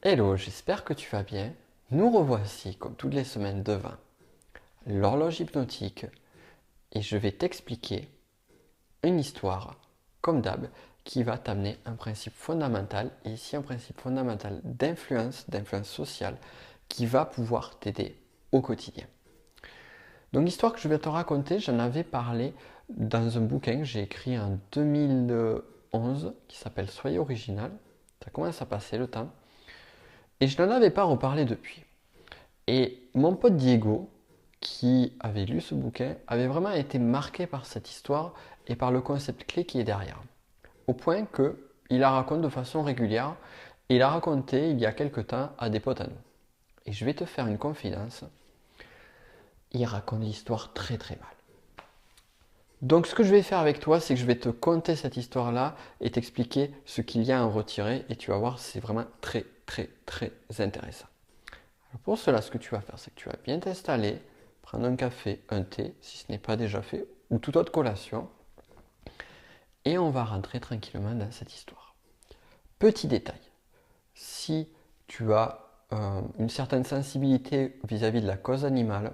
Hello, j'espère que tu vas bien. Nous revoici, comme toutes les semaines, devant l'horloge hypnotique et je vais t'expliquer une histoire, comme d'hab, qui va t'amener un principe fondamental, et ici un principe fondamental d'influence sociale, qui va pouvoir t'aider au quotidien. Donc l'histoire que je vais te raconter, j'en avais parlé dans un bouquin que j'ai écrit en 2011 qui s'appelle Soyez original. Ça commence à passer le temps. Et je n'en avais pas reparlé depuis. Et mon pote Diego, qui avait lu ce bouquin, avait vraiment été marqué par cette histoire et par le concept clé qui est derrière. Au point qu'il la raconte de façon régulière et il l'a raconté il y a quelque temps à des potes à nous. Et je vais te faire une confidence, il raconte l'histoire très très mal. Donc ce que je vais faire avec toi, c'est que je vais te conter cette histoire-là et t'expliquer ce qu'il y a à en retirer et tu vas voir, c'est vraiment très très très intéressant. Alors pour cela, ce que tu vas faire, c'est que tu vas bien t'installer, prendre un café, un thé, si ce n'est pas déjà fait, ou toute autre collation, et on va rentrer tranquillement dans cette histoire. Petit détail, si tu as une certaine sensibilité vis-à-vis de la cause animale,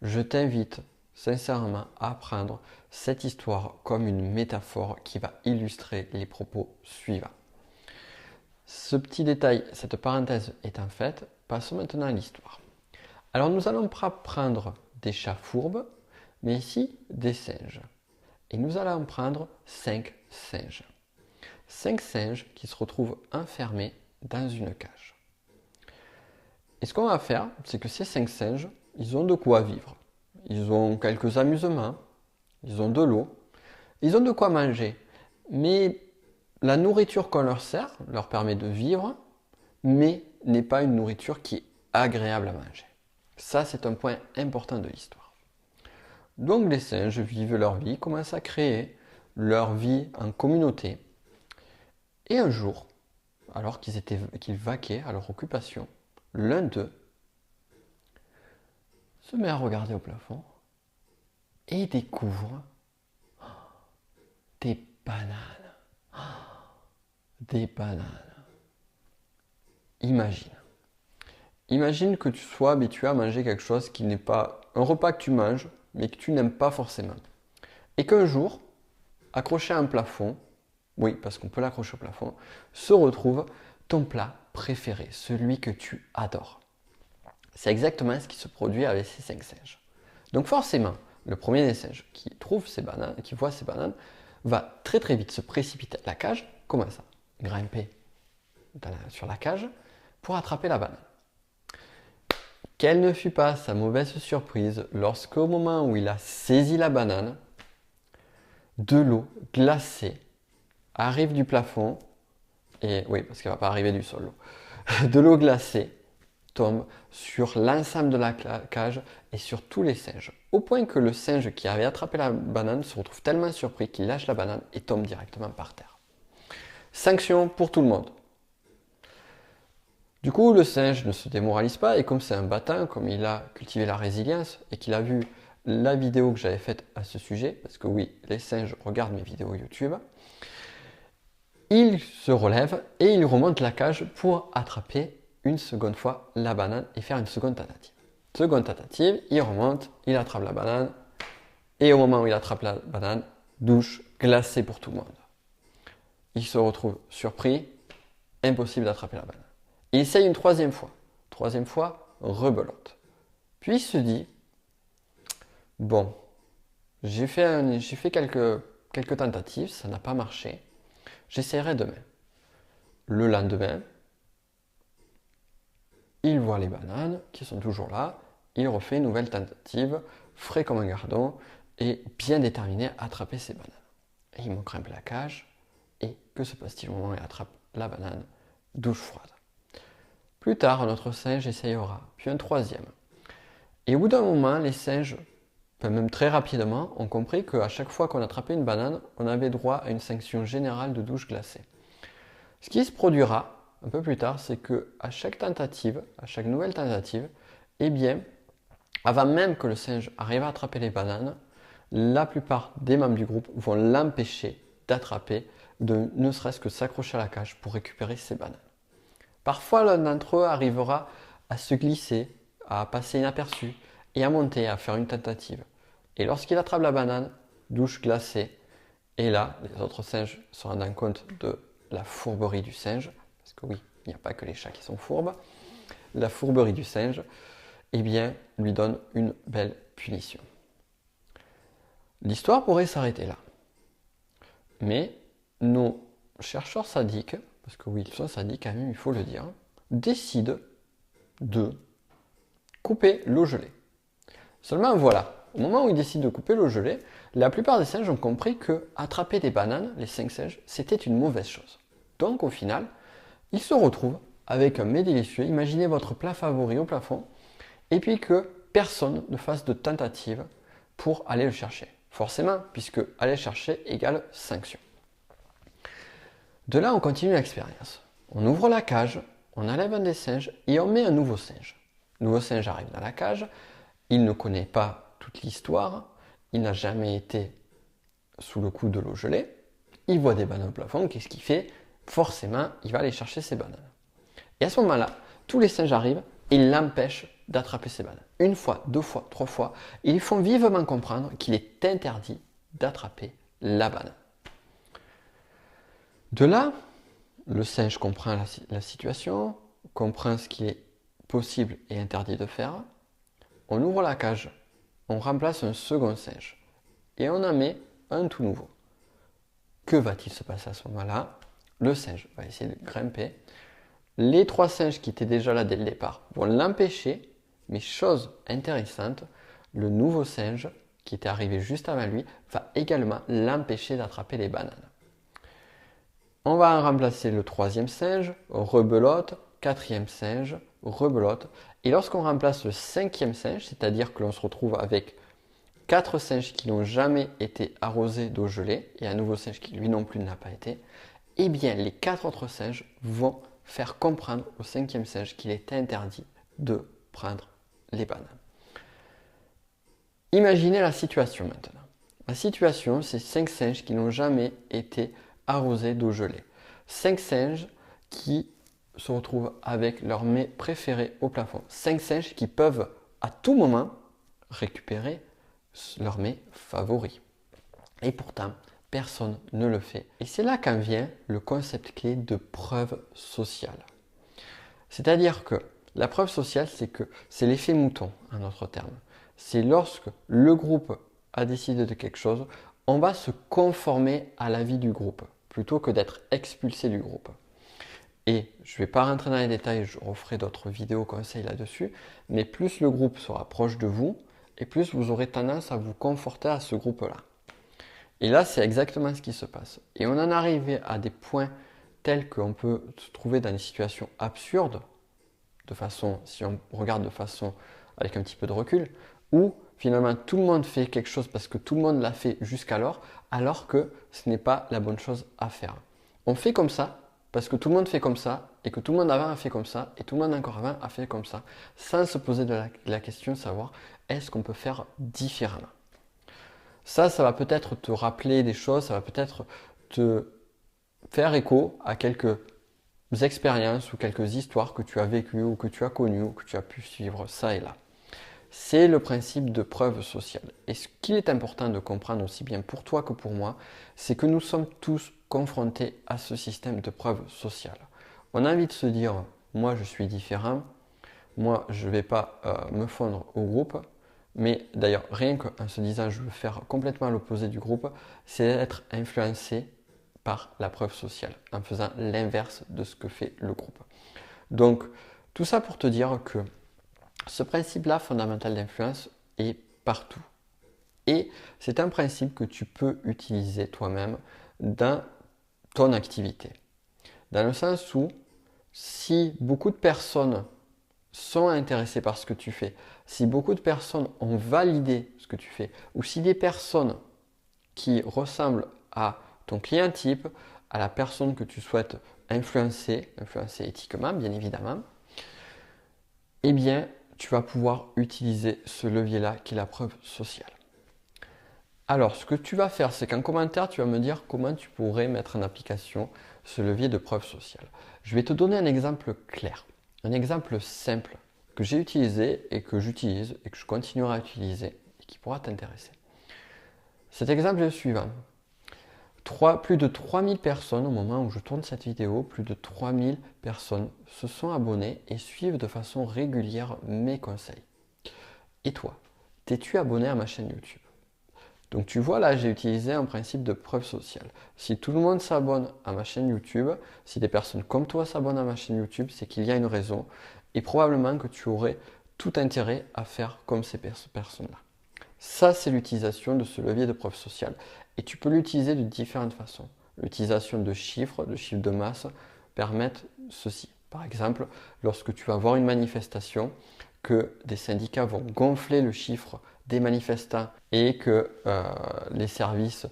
je t'invite sincèrement à prendre cette histoire comme une métaphore qui va illustrer les propos suivants. Ce petit détail, cette parenthèse étant faite, passons maintenant à l'histoire. Alors nous allons pas prendre des chats fourbes, mais ici des singes. Et nous allons prendre 5 singes. 5 singes qui se retrouvent enfermés dans une cage. Et ce qu'on va faire, c'est que ces 5 singes, ils ont de quoi vivre. Ils ont quelques amusements, ils ont de l'eau, ils ont de quoi manger. Mais la nourriture qu'on leur sert leur permet de vivre, mais n'est pas une nourriture qui est agréable à manger. Ça, c'est un point important de l'histoire. Donc les singes vivent leur vie, commencent à créer leur vie en communauté. Et un jour, alors qu'ils vaquaient à leur occupation, l'un d'eux se met à regarder au plafond et découvre des bananes. Des bananes. Imagine. Imagine que tu sois habitué à manger quelque chose qui n'est pas un repas que tu manges, mais que tu n'aimes pas forcément. Et qu'un jour, accroché à un plafond, oui, parce qu'on peut l'accrocher au plafond, se retrouve ton plat préféré, celui que tu adores. C'est exactement ce qui se produit avec ces 5 singes. Donc forcément, le premier des singes qui trouve ces bananes, qui voit ces bananes, va très très vite se précipiter à la cage, commence à grimper sur la cage pour attraper la banane. Quelle ne fut pas sa mauvaise surprise lorsque, au moment où il a saisi la banane, de l'eau glacée arrive du plafond, et oui, parce qu'elle ne va pas arriver du sol, de l'eau glacée tombe sur l'ensemble de la cage et sur tous les singes, au point que le singe qui avait attrapé la banane se retrouve tellement surpris qu'il lâche la banane et tombe directement par terre. Sanction pour tout le monde. Du coup, le singe ne se démoralise pas et comme c'est un battant, comme il a cultivé la résilience et qu'il a vu la vidéo que j'avais faite à ce sujet, parce que oui, les singes regardent mes vidéos YouTube, il se relève et il remonte la cage pour attraper une seconde fois la banane et faire une seconde tentative. Seconde tentative, il remonte, il attrape la banane et au moment où il attrape la banane, douche glacée pour tout le monde. Il se retrouve surpris, impossible d'attraper la banane. Il essaye une troisième fois. Troisième fois, rebelote. Puis il se dit, bon, j'ai fait quelques tentatives, ça n'a pas marché. J'essaierai demain. Le lendemain, il voit les bananes qui sont toujours là. Il refait une nouvelle tentative, frais comme un gardon et bien déterminé à attraper ces bananes. Et il monte grimpe la cage. Et que se passe-t-il au moment où il attrape la banane? Douche froide. Plus tard, un autre singe essayera, puis un troisième. Et au bout d'un moment, les singes, même très rapidement, ont compris qu'à chaque fois qu'on attrapait une banane, on avait droit à une sanction générale de douche glacée. Ce qui se produira un peu plus tard, c'est qu'à chaque tentative, à chaque nouvelle tentative, eh bien, avant même que le singe arrive à attraper les bananes, la plupart des membres du groupe vont l'empêcher d'attraper, de ne serait-ce que s'accrocher à la cage pour récupérer ces bananes. Parfois, l'un d'entre eux arrivera à se glisser, à passer inaperçu et à monter, à faire une tentative. Et lorsqu'il attrape la banane, douche glacée, et là, les autres singes se rendant compte de la fourberie du singe, parce que oui, il n'y a pas que les chats qui sont fourbes, la fourberie du singe, eh bien, lui donne une belle punition. L'histoire pourrait s'arrêter là. Mais nos chercheurs sadiques, parce que oui, ils sont sadiques quand même, il faut le dire, décident de couper l'eau gelée. Seulement voilà, au moment où ils décident de couper l'eau gelée, la plupart des singes ont compris que attraper des bananes, les 5 singes, c'était une mauvaise chose. Donc au final, ils se retrouvent avec un mets délicieux. Imaginez votre plat favori au plafond, et puis que personne ne fasse de tentative pour aller le chercher. Forcément, puisque aller le chercher égale sanction. De là, on continue l'expérience. On ouvre la cage, on enlève un des singes et on met un nouveau singe. Le nouveau singe arrive dans la cage, il ne connaît pas toute l'histoire, il n'a jamais été sous le coup de l'eau gelée, il voit des bananes au plafond, qu'est-ce qu'il fait? Forcément, il va aller chercher ses bananes. Et à ce moment-là, tous les singes arrivent et l'empêchent d'attraper ses bananes. Une fois, deux fois, trois fois, ils font vivement comprendre qu'il est interdit d'attraper la banane. De là, le singe comprend la situation, comprend ce qu'il est possible et interdit de faire. On ouvre la cage, on remplace un second singe et on en met un tout nouveau. Que va-t-il se passer à ce moment-là? Le singe va essayer de grimper. Les 3 singes qui étaient déjà là dès le départ vont l'empêcher, mais chose intéressante, le nouveau singe qui était arrivé juste avant lui va également l'empêcher d'attraper les bananes. On va en remplacer le 3e singe, rebelote, 4e singe, rebelote. Et lorsqu'on remplace le 5e singe, c'est-à-dire que l'on se retrouve avec 4 singes qui n'ont jamais été arrosés d'eau gelée et un nouveau singe qui lui non plus n'a pas été, eh bien les 4 autres singes vont faire comprendre au 5e singe qu'il est interdit de prendre les bananes. Imaginez la situation maintenant. La situation, c'est 5 singes qui n'ont jamais été arrosés d'eau gelée. 5 singes qui se retrouvent avec leur mets préféré au plafond. 5 singes qui peuvent à tout moment récupérer leur mets favori. Et pourtant, personne ne le fait. Et c'est là qu'en vient le concept clé de preuve sociale. C'est-à-dire que la preuve sociale, c'est l'effet mouton, en d'autres termes. C'est lorsque le groupe a décidé de quelque chose, on va se conformer à l'avis du groupe, plutôt que d'être expulsé du groupe. Et je ne vais pas rentrer dans les détails, je referai d'autres vidéos conseils là-dessus, mais plus le groupe sera proche de vous, et plus vous aurez tendance à vous conforter à ce groupe-là. Et là, c'est exactement ce qui se passe. Et on en arrive à des points tels qu'on peut se trouver dans des situations absurdes, si on regarde de façon avec un petit peu de recul, où finalement tout le monde fait quelque chose parce que tout le monde l'a fait jusqu'alors, alors que ce n'est pas la bonne chose à faire. On fait comme ça parce que tout le monde fait comme ça, et que tout le monde avant a fait comme ça, et tout le monde encore avant a fait comme ça, sans se poser la question de savoir est-ce qu'on peut faire différemment. Ça va peut-être te rappeler des choses, ça va peut-être te faire écho à quelques expériences ou quelques histoires que tu as vécues ou que tu as connues ou que tu as pu suivre ça et là. C'est le principe de preuve sociale. Et ce qu'il est important de comprendre aussi bien pour toi que pour moi, c'est que nous sommes tous confrontés à ce système de preuve sociale. On a envie de se dire, moi je suis différent, moi je ne vais pas me fondre au groupe, mais d'ailleurs rien qu'en se disant je veux faire complètement l'opposé du groupe, c'est être influencé par la preuve sociale, en faisant l'inverse de ce que fait le groupe. Donc tout ça pour te dire que ce principe-là fondamental d'influence est partout. Et c'est un principe que tu peux utiliser toi-même dans ton activité. Dans le sens où si beaucoup de personnes sont intéressées par ce que tu fais, si beaucoup de personnes ont validé ce que tu fais, ou si des personnes qui ressemblent à ton client type, à la personne que tu souhaites influencer éthiquement bien évidemment, eh bien tu vas pouvoir utiliser ce levier-là qui est la preuve sociale. Alors, ce que tu vas faire, c'est qu'en commentaire, tu vas me dire comment tu pourrais mettre en application ce levier de preuve sociale. Je vais te donner un exemple clair, un exemple simple que j'ai utilisé et que j'utilise et que je continuerai à utiliser et qui pourra t'intéresser. Cet exemple est le suivant. Plus de 3000 personnes, au moment où je tourne cette vidéo, plus de 3000 personnes se sont abonnées et suivent de façon régulière mes conseils. Et toi, t'es-tu abonné à ma chaîne YouTube? Donc tu vois là, j'ai utilisé un principe de preuve sociale. Si tout le monde s'abonne à ma chaîne YouTube, si des personnes comme toi s'abonnent à ma chaîne YouTube, c'est qu'il y a une raison et probablement que tu aurais tout intérêt à faire comme ces personnes-là. Ça, c'est l'utilisation de ce levier de preuve sociale. Et tu peux l'utiliser de différentes façons. L'utilisation de chiffres de masse, permettent ceci. Par exemple, lorsque tu vas voir une manifestation, que des syndicats vont gonfler le chiffre des manifestants et que les services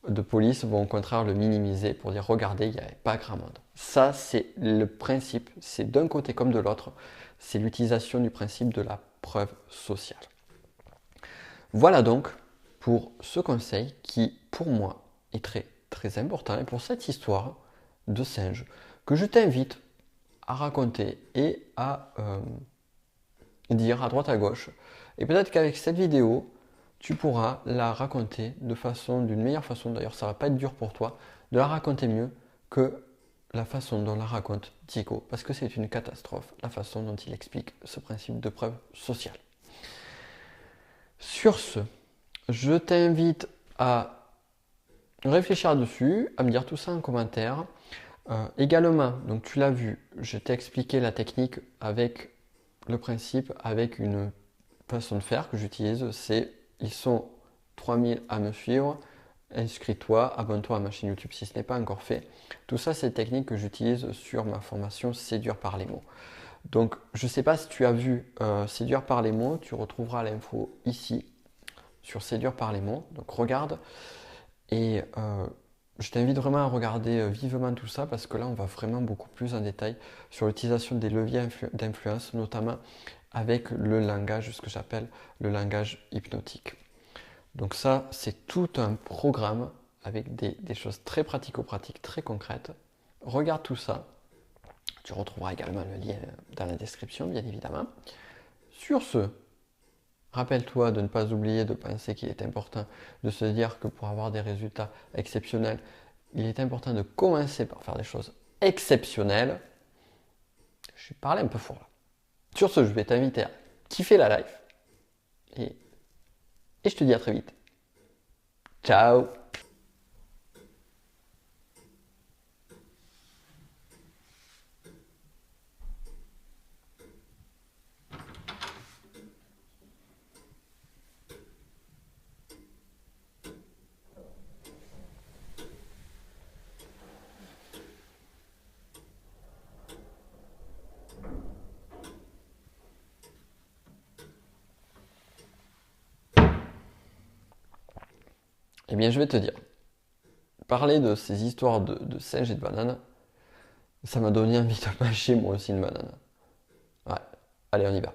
de police vont au contraire le minimiser pour dire regardez, il n'y avait pas grand monde. Ça, c'est le principe, c'est d'un côté comme de l'autre, c'est l'utilisation du principe de la preuve sociale. Voilà donc pour ce conseil qui, pour moi, est très très important et pour cette histoire de singe que je t'invite à raconter et à dire à droite à gauche. Et peut-être qu'avec cette vidéo, tu pourras la raconter d'une meilleure façon. D'ailleurs, ça va pas être dur pour toi de la raconter mieux que la façon dont la raconte Diego, parce que c'est une catastrophe la façon dont il explique ce principe de preuve sociale. Sur ce, je t'invite à réfléchir dessus, à me dire tout ça en commentaire. Également, donc tu l'as vu, je t'ai expliqué la technique avec le principe, avec une façon de faire que j'utilise, c'est ils sont 3000 à me suivre, inscris-toi, abonne-toi à ma chaîne YouTube si ce n'est pas encore fait. Tout ça, c'est des techniques que j'utilise sur ma formation Séduire par les mots. Donc, je ne sais pas si tu as vu Séduire par les mots, tu retrouveras l'info ici sur Séduire par les mots. Donc, regarde et je t'invite vraiment à regarder vivement tout ça parce que là, on va vraiment beaucoup plus en détail sur l'utilisation des leviers d'influence, notamment avec le langage, ce que j'appelle le langage hypnotique. Donc ça, c'est tout un programme avec des choses très pratico-pratiques, très concrètes. Regarde tout ça. Tu retrouveras également le lien dans la description, bien évidemment. Sur ce, rappelle-toi de ne pas oublier de penser qu'il est important de se dire que pour avoir des résultats exceptionnels, il est important de commencer par faire des choses exceptionnelles. Je vais parler un peu fort là. Sur ce, je vais t'inviter à kiffer la life et je te dis à très vite. Ciao! Eh bien, je vais te dire, parler de ces histoires de singes et de bananes, ça m'a donné envie de mâcher moi aussi une banane. Ouais, allez, on y va.